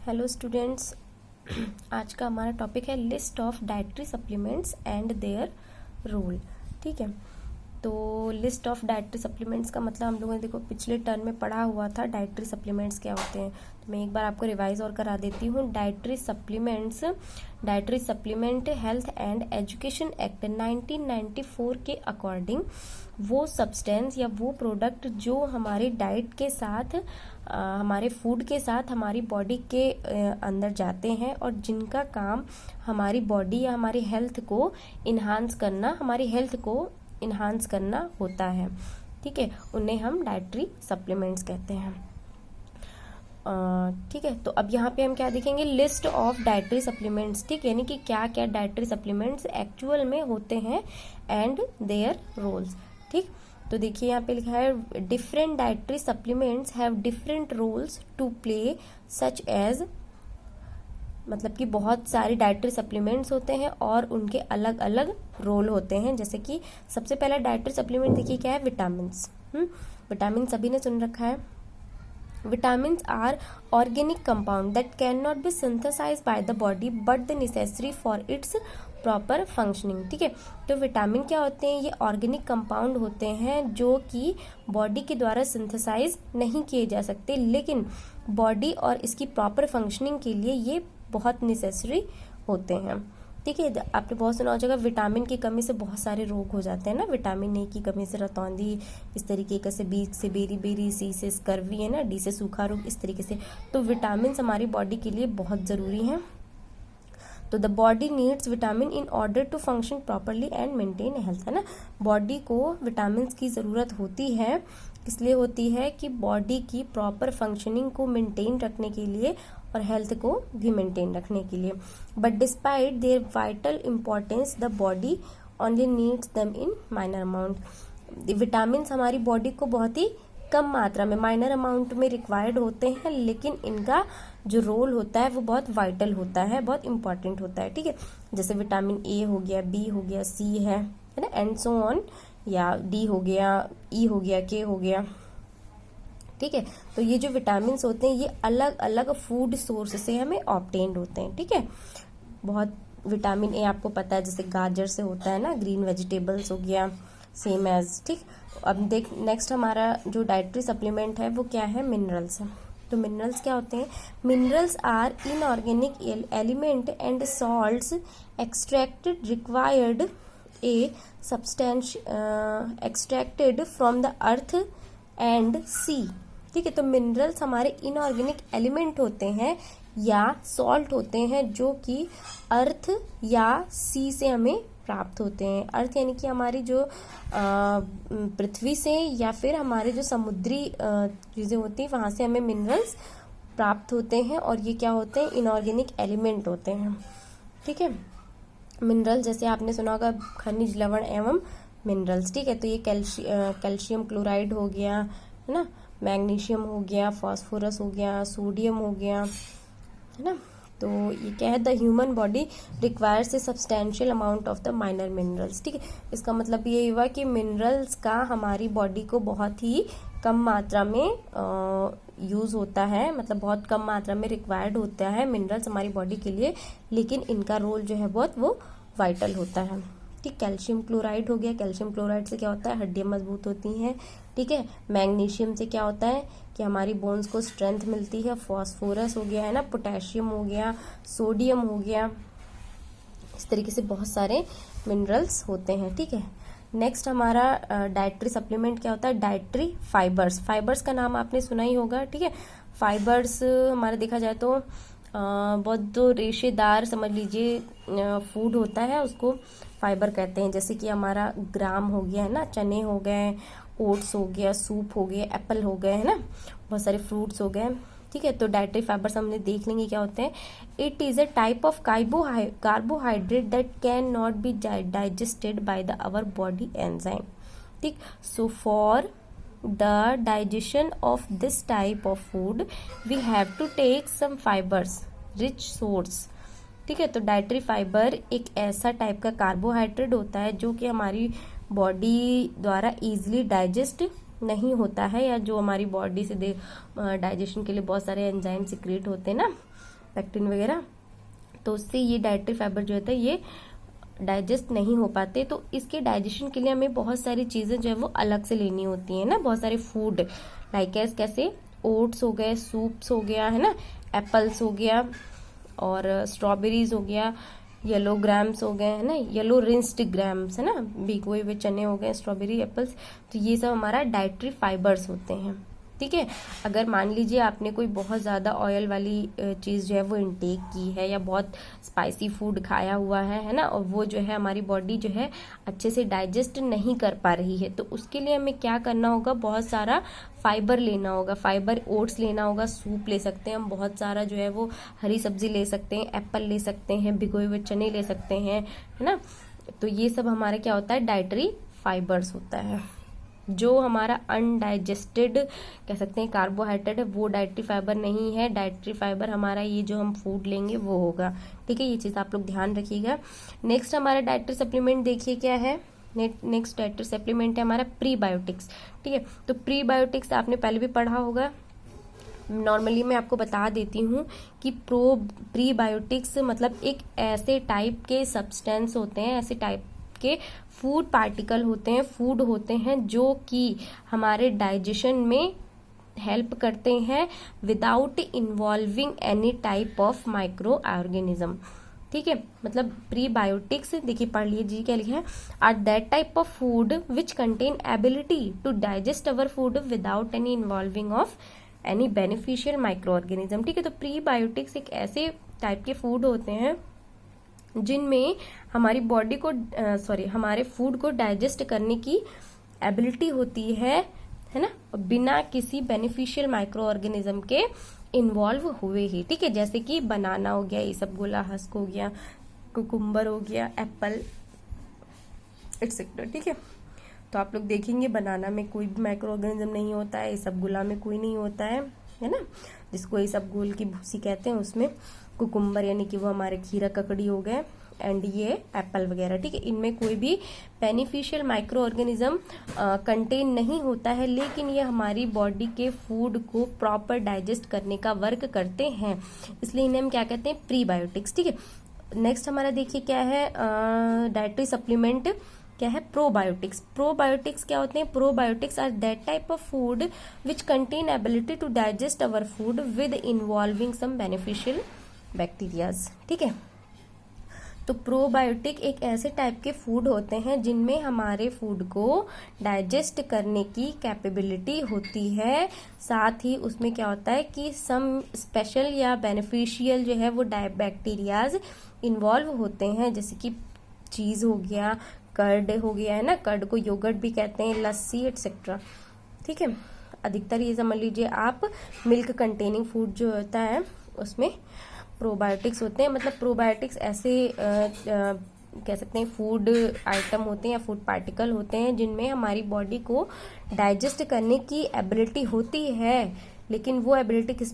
Hello students. आज का हमारा टॉपिक है list of dietary supplements and their role. ठीक है, तो लिस्ट ऑफ डाइटरी सप्लीमेंट्स का मतलब हम लोगों ने देखो पिछले टर्म में पढ़ा हुआ था डाइटरी सप्लीमेंट्स क्या होते हैं। तो मैं एक बार आपको रिवाइज और करा देती हूँ। Dietary supplement health and education act 1994 के अकॉर्डिंग वो सब्सटेंस या वो प्रोडक्ट जो हमारी डाइट के साथ हमारे फूड के साथ हमारी बॉडी के अंदर जाते हैं और जिनका काम हमारी बॉडी या हमारी हेल्थ को इन्हांस करना होता है। ठीक है, उन्हें हम डाइटरी सप्लीमेंट्स कहते हैं। ठीक है, तो अब यहाँ पे हम क्या देखेंगे, लिस्ट ऑफ डाइटरी सप्लीमेंट्स। ठीक, यानी कि क्या क्या डाइटरी सप्लीमेंट्स एक्चुअल में होते हैं एंड देयर रोल्स। ठीक, तो देखिए यहाँ पे लिखा है different dietary supplements have different roles to play such as, मतलब कि बहुत सारे डाइटरी सप्लीमेंट्स होते हैं और उनके अलग अलग रोल होते हैं। जैसे कि सबसे पहला डाइटरी सप्लीमेंट देखिए क्या है, विटामिन्स। विटामिन सभी ने सुन रखा है। Vitamins are organic compound that cannot be synthesized by the body but the necessary for its proper functioning. ठीक है, तो विटामिन क्या होते हैं, ये ऑर्गेनिक कंपाउंड होते हैं जो कि बॉडी के द्वारा सिंथेसाइज नहीं किए जा सकते, लेकिन बॉडी और इसकी प्रॉपर फंक्शनिंग के लिए ये बहुत नेसेसरी होते हैं। ठीक है, आपने बहुत सुना हो जाएगा विटामिन की कमी से बहुत सारे रोग हो जाते हैं ना। विटामिन ए की कमी से रतौंधी, इस तरीके का से, बी से बेरी, सी से स्कर्वी है ना, डी से सूखा रोग, इस तरीके से। तो विटामिन हमारी बॉडी के लिए बहुत ज़रूरी हैं। तो the body needs vitamin in order to function properly and maintain health, है ना। बॉडी को विटामिन की ज़रूरत होती है, इसलिए होती है कि बॉडी की प्रॉपर फंक्शनिंग को मेंटेन रखने के लिए और हेल्थ को भी मेंटेन रखने के लिए। But despite there vital importance the body only needs them in minor amount. Vitamin हमारी बॉडी को बहुत ही कम मात्रा में, माइनर अमाउंट में रिक्वायर्ड होते हैं, लेकिन इनका जो रोल होता है वो बहुत वाइटल होता है, बहुत इंपॉर्टेंट होता है। ठीक है, जैसे विटामिन ए हो गया, बी हो गया, सी है ना, एंड सो ऑन, या डी हो गया, ई हो गया, के हो गया। ठीक है, तो ये जो विटामिन होते हैं ये अलग अलग फूड सोर्स से हमें ऑब्टेन्ड होते हैं। ठीक है, बहुत विटामिन ए आपको पता है जैसे गाजर से होता है ना, ग्रीन वेजिटेबल्स हो गया, सेम एज। ठीक, अब देख नेक्स्ट हमारा जो डाइटरी सप्लीमेंट है वो क्या है, मिनरल्स है। तो मिनरल्स क्या होते हैं, minerals are inorganic element and salts extracted required a substance extracted from the earth and sea. ठीक है, तो मिनरल्स हमारे इनऑर्गेनिक एलिमेंट होते हैं या सॉल्ट होते हैं जो कि अर्थ या सी से हमें प्राप्त होते हैं। अर्थ यानी कि हमारी जो पृथ्वी से या फिर हमारे जो समुद्री चीज़ें होती हैं वहाँ से हमें मिनरल्स प्राप्त होते हैं, और ये क्या होते हैं, इनऑर्गेनिक एलिमेंट होते हैं। ठीक है, मिनरल जैसे आपने सुना होगा खनिज, लवण एवं मिनरल्स। ठीक है, तो ये कैल्शियम क्लोराइड हो गया, है ना, मैग्नीशियम हो गया, फास्फोरस हो गया, सोडियम हो गया, है ना। तो ये क्या है, the human body requires a substantial amount of the minor minerals. ठीक है, इसका मतलब ये हुआ कि मिनरल्स का हमारी बॉडी को बहुत ही कम मात्रा में यूज़ होता है, मतलब बहुत कम मात्रा में रिक्वायर्ड होता है मिनरल्स हमारी बॉडी के लिए, लेकिन इनका रोल जो है बहुत वो वाइटल होता है। ठीक, कैल्शियम क्लोराइड हो गया, कैल्शियम क्लोराइड से क्या होता है, हड्डियां मजबूत होती हैं। ठीक है, मैग्नीशियम से क्या होता है कि हमारी बोन्स को स्ट्रेंथ मिलती है। फास्फोरस हो गया, है ना, पोटेशियम हो गया, सोडियम हो गया, इस तरीके से बहुत सारे मिनरल्स होते हैं। ठीक है, नेक्स्ट हमारा डाइटरी सप्लीमेंट क्या होता है, डाइटरी फाइबर्स। फाइबर्स का नाम आपने सुना ही होगा। ठीक है, फाइबर्स हमारा देखा जाए तो बहुत जो रेशेदार समझ लीजिए फूड होता है उसको फाइबर कहते हैं। जैसे कि हमारा ग्राम हो गया, है ना, चने हो गए, ओट्स हो गया, सूप हो गया, एप्पल हो गए, है ना, बहुत सारे फ्रूट्स हो गए। ठीक है, तो डाइटरी फाइबर्स हमने देख लेंगे क्या होते हैं। It is a type of carbohydrate that can not be digested by the our body enzyme. ठीक, so for the digestion of this type of food we have to take some fibres rich source. ठीक है, तो dietary fibre एक ऐसा type का carbohydrate होता है जो कि हमारी बॉडी द्वारा इजीली डाइजेस्ट नहीं होता है, या जो हमारी बॉडी से डाइजेशन के लिए बहुत सारे एंजाइम सिक्रेट होते हैं ना, पेक्टिन वगैरह, तो उससे ये डाइटरी फाइबर जो होता है ये डाइजेस्ट नहीं हो पाते। तो इसके डाइजेशन के लिए हमें बहुत सारी चीज़ें जो है वो अलग से लेनी होती है ना, बहुत सारे फूड लाइक कैसे ओट्स हो गए, सूप्स हो गया है ना, एप्पल्स हो गया, और स्ट्रॉबेरीज हो गया, येलो ग्राम्स हो गए है ना, येलो रिंस्ड ग्राम्स है ना, भिगोए हुए चने हो गए, स्ट्रॉबेरी, एप्पल्स, तो ये सब हमारा डाइटरी फाइबर्स होते हैं। ठीक है, अगर मान लीजिए आपने कोई बहुत ज़्यादा ऑयल वाली चीज़ जो है वो इनटेक की है, या बहुत स्पाइसी फूड खाया हुआ है ना, और वो जो है हमारी बॉडी जो है अच्छे से डाइजेस्ट नहीं कर पा रही है, तो उसके लिए हमें क्या करना होगा, बहुत सारा फाइबर लेना होगा, फाइबर ओट्स लेना होगा, सूप ले सकते हैं हम, बहुत सारा जो है वो हरी सब्जी ले सकते हैं, एप्पल ले सकते हैं, भिगोए हुए चने ले सकते हैं, है ना। तो ये सब हमारा क्या होता है, डाइटरी फाइबर्स होता है। जो हमारा अनडाइजेस्टेड कह सकते हैं कार्बोहाइड्रेट है, वो डाइटरी फाइबर नहीं है। डाइटरी फाइबर हमारा ये जो हम फूड लेंगे वो होगा। ठीक है, ये चीज़ आप लोग ध्यान रखिएगा। नेक्स्ट हमारा डाइटरी सप्लीमेंट देखिए क्या है। नेक्स्ट डाइटरी सप्लीमेंट है हमारा प्रीबायोटिक्स। ठीक है, तो प्रीबायोटिक्स आपने पहले भी पढ़ा होगा, नॉर्मली मैं आपको बता देती हूँ कि प्रीबायोटिक्स मतलब एक ऐसे टाइप के सब्सटेंस होते हैं, ऐसे टाइप के फूड पार्टिकल होते हैं, फूड होते हैं जो कि हमारे डाइजेशन में हेल्प करते हैं without involving any type of micro organism. ठीक है, मतलब प्रीबायोटिक्स देखिए पढ़ लीजिए क्या लिखा है, are that type of food which contain ability to digest our food without any involving of any beneficial microorganism. ठीक है, तो प्रीबायोटिक्स एक ऐसे टाइप के फूड होते हैं जिनमें हमारी बॉडी को हमारे फूड को डाइजेस्ट करने की एबिलिटी होती है ना, बिना किसी बेनिफिशियल माइक्रो ऑर्गेनिज्म के इन्वॉल्व हुए ही। ठीक है, जैसे कि बनाना हो गया, ये सब गोला हस्क हो गया, कुकुम्बर हो गया, एप्पल एक्सेट्रा। ठीक है, तो आप लोग देखेंगे बनाना में कोई भी माइक्रो ऑर्गेनिज्म नहीं होता है, इसबगोला में कोई नहीं होता है ना, जिसको इसबगोल की भूसी कहते हैं, उसमें कुकुम्बर यानी कि वो हमारे खीरा ककड़ी हो गए, एंड ये एप्पल वगैरह। ठीक है, इनमें कोई भी बेनिफिशियल माइक्रो ऑर्गेनिज्म कंटेन नहीं होता है, लेकिन ये हमारी बॉडी के फूड को प्रॉपर डाइजेस्ट करने का वर्क करते हैं, इसलिए इन्हें हम क्या कहते हैं, प्रीबायोटिक्स। ठीक है, नेक्स्ट हमारा देखिए क्या है डाइटरी सप्लीमेंट, क्या है, प्रोबायोटिक्स। प्रोबायोटिक्स क्या होते हैं, probiotics are that type of food which contain ability to digest our food with involving some beneficial bacterias. ठीक है, तो प्रोबायोटिक एक ऐसे टाइप के फूड होते हैं जिनमें हमारे फूड को डाइजेस्ट करने की कैपेबिलिटी होती है, साथ ही उसमें क्या होता है कि सम स्पेशल या बेनिफिशियल जो है वो बैक्टीरियाज इन्वॉल्व होते हैं, जैसे कि चीज़ हो गया, कर्ड हो गया है ना, कर्ड को योगर्ट भी कहते हैं, लस्सी एक्सेट्रा। ठीक है, अधिकतर ये समझ लीजिए आप मिल्क कंटेनिंग फूड जो होता है उसमें प्रोबायोटिक्स होते हैं। मतलब प्रोबायोटिक्स ऐसे कह सकते हैं फूड आइटम होते हैं या फूड पार्टिकल होते हैं जिनमें हमारी बॉडी को डाइजेस्ट करने की एबिलिटी होती है, लेकिन वो एबिलिटी किस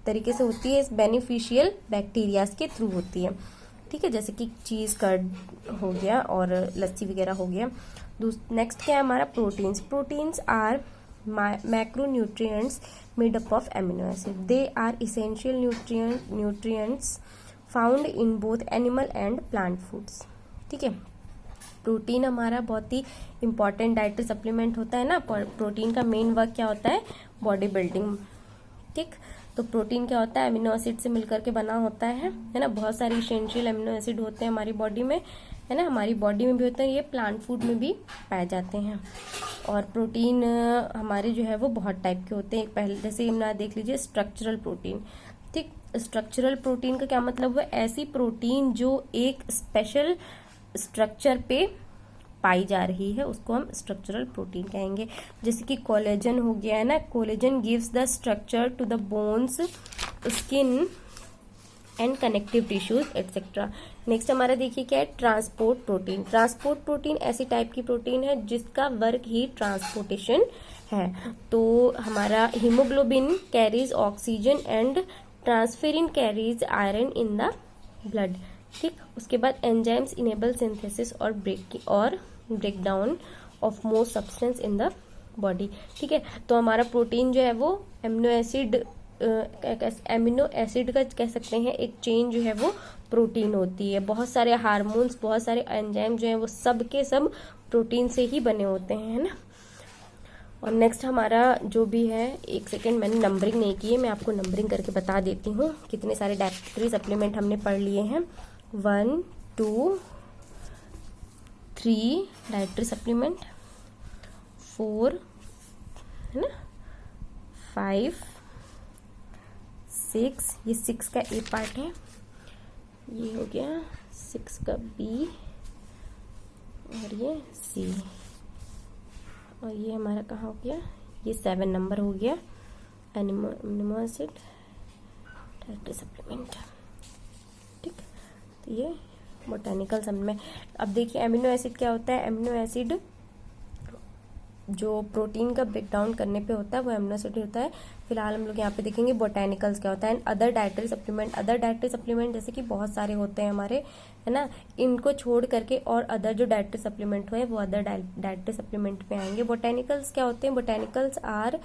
तरीके से होती है, इस बेनिफिशियल बैक्टीरियाज के थ्रू होती है। ठीक है, जैसे कि चीज़ कर्ड हो गया और लस्सी वगैरह हो गया। नेक्स्ट क्या है हमारा proteins. Proteins are macronutrients made up of amino acid. They are essential nutrients found in both animal and plant foods. ठीक है, प्रोटीन हमारा बहुत ही इंपॉर्टेंट डाइटरी सप्लीमेंट होता है ना। प्रोटीन का मेन वर्क क्या होता है, बॉडी बिल्डिंग। ठीक, तो प्रोटीन क्या होता है, अमीनो एसिड से मिलकर के बना होता है ना। बहुत सारे इसेंशियल अमीनो एसिड होते हैं हमारी बॉडी में, है ना, हमारी बॉडी में भी होते हैं, ये प्लांट फूड में भी पाए जाते हैं। और प्रोटीन हमारे जो है वो बहुत टाइप के होते हैं। पहले जैसे हम देख लीजिए स्ट्रक्चरल प्रोटीन। ठीक, स्ट्रक्चरल प्रोटीन का क्या मतलब है, ऐसी प्रोटीन जो एक स्पेशल स्ट्रक्चर पे पाई जा रही है उसको हम स्ट्रक्चरल प्रोटीन कहेंगे। जैसे कि कोलेजन हो गया है ना, collagen gives the structure to the bones, skin and connective tissues etcetera. Next हमारा देखिए क्या है, ट्रांसपोर्ट प्रोटीन। ट्रांसपोर्ट प्रोटीन ऐसी टाइप की प्रोटीन है जिसका वर्क ही ट्रांसपोर्टेशन है। तो हमारा haemoglobin carries oxygen and transferrin carries iron in the blood. ठीक, उसके बाद एंजाइम्स इनेबल सिंथेसिस और break down of most substance in the body, ठीक है। तो हमारा प्रोटीन जो है वो एमिनो एसिड का कह सकते हैं एक चेन जो है वो प्रोटीन होती है। बहुत सारे हार्मोन्स, बहुत सारे एंजाइम जो है वो सब के सब प्रोटीन से ही बने होते हैं, है ना। और नेक्स्ट हमारा जो भी है, एक सेकेंड, मैंने नंबरिंग नहीं की है, मैं आपको नंबरिंग करके बता देती हूँ कितने सारे डाइटरी सप्लीमेंट हमने पढ़ लिए हैं। 1 2 3 डाइटरी सप्लीमेंट, 4 है ना, 5 6, ये 6 का ए पार्ट है, ये हो गया 6 का बी, और ये सी, और ये हमारा कहाँ हो गया, ये 7 नंबर हो गया एमिनो एसिड डाइटरी सप्लीमेंट, ठीक। तो ये बोटानिकल सब में। अब देखिए एमिनो एसिड क्या होता है। एमिनो एसिड जो प्रोटीन का ब्रेकडाउन करने पे होता है वो एमिनो एसिड होता है। फिलहाल हम लोग यहाँ पे देखेंगे बोटानिकल्स क्या होता है। And other dietary supplement, other dietary supplement जैसे कि बहुत सारे होते हैं हमारे, है ना, इनको छोड़ करके और अदर जो डाइटरी सप्लीमेंट हुए वो अदर डाइटरी सप्लीमेंट में आएंगे। बोटानिकल्स क्या होते हैं, botanicals are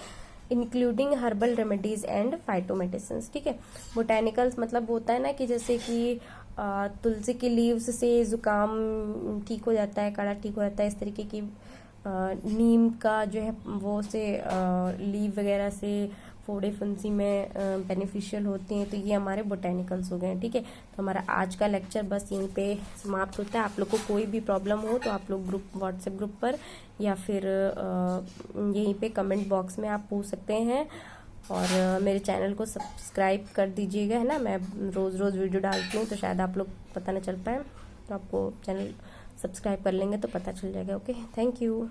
including herbal remedies and phytomedicine, ठीक है। बोटानिकल्स मतलब होता है ना कि जैसे कि तुलसी की लीव्स से जुकाम ठीक हो जाता है, काढ़ा ठीक हो जाता है, इस तरीके की नीम का जो है वो से लीव वगैरह से फोड़े फुंसी में बेनिफिशियल होती हैं। तो ये हमारे बोटेनिकल्स हो गए हैं, ठीक है। तो हमारा आज का लेक्चर बस यहीं पे समाप्त होता है। आप लोग को कोई भी प्रॉब्लम हो तो आप लोग व्हाट्सएप ग्रुप पर या फिर यहीं पे कमेंट बॉक्स में आप पूछ सकते हैं। और मेरे चैनल को सब्सक्राइब कर दीजिएगा, है ना। मैं रोज़ रोज़ वीडियो डालती हूँ तो शायद आप लोग पता ना चल पाए, तो आपको चैनल सब्सक्राइब कर लेंगे तो पता चल जाएगा। Okay, thank you.